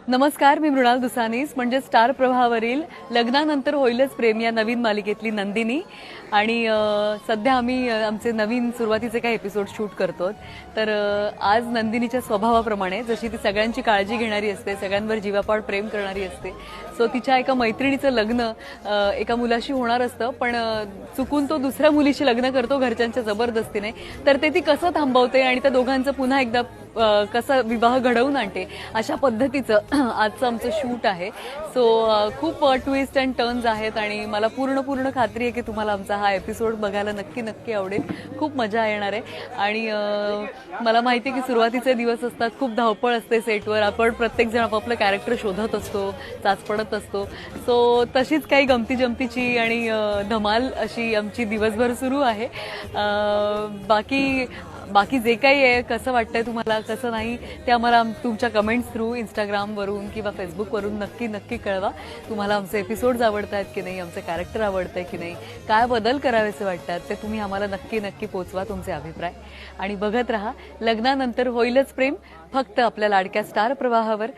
नमस्कार, मी मृणाल दुसानीस म्हणजे स्टार प्रवाहावरील लग्नानंतर होईलच प्रेम या नवीन मालिकेतली नंदिनी। आणि सध्या आम्ही आमचे नवीन सुरुवातीचे काही एपिसोड शूट करतो। तर आज नंदिनीच्या स्वभावाप्रमाणे जशी ती सगळ्यांची काळजी घेणारी असते, सगळ्यांवर जीवापाड प्रेम करणारी असते, सो तिच्या एका मैत्रिणीचं लग्न एका मुलाशी होणार असतं, पण चुकून तो दुसऱ्या मुलीशी लग्न करतो घरच्यांच्या जबरदस्तीने। तर ते ती कसं थांबवते आणि त्या दोघांचं पुन्हा एकदा कसं विवाह घडवून आणते, अशा पद्धतीचं आजचं आमचं शूट आहे। सो खूप ट्विस्ट अँड टर्न्स आहेत आणि मला पूर्ण खात्री आहे की तुम्हाला आमचा हा एपिसोड बघायला नक्की आवडेल। खूप मजा येणार आहे आणि मला माहिती आहे की सुरुवातीचे दिवस असतात, खूप धावपळ असते सेटवर, आपण प्रत्येक जण आपापलं कॅरेक्टर शोधत असतो, चाचपडत असतो। सो तशीच काही गमती जमतीची आणि धमाल अशी आमची दिवसभर सुरू आहे। बाकी जे काही आहे, कसं वाटतंय तुम्हाला, कसं नाही, ते आम्हाला तुमच्या कमेंट्स थ्रू इंस्टाग्रामवरून किंवा फेसबुकवरून नक्की कळवा। तुम्हाला आमचे एपिसोड्स आवडतात की नाही, आमचे कॅरेक्टर आवडतंय की नाही, काय बदल करावेसे वाटतात ते तुम्ही आम्हाला नक्की पोचवा तुमचे अभिप्राय। आणि बघत रहा लग्नानंतर होईलच प्रेम, फक्त आपल्या लाडक्या स्टार प्रवाहावर।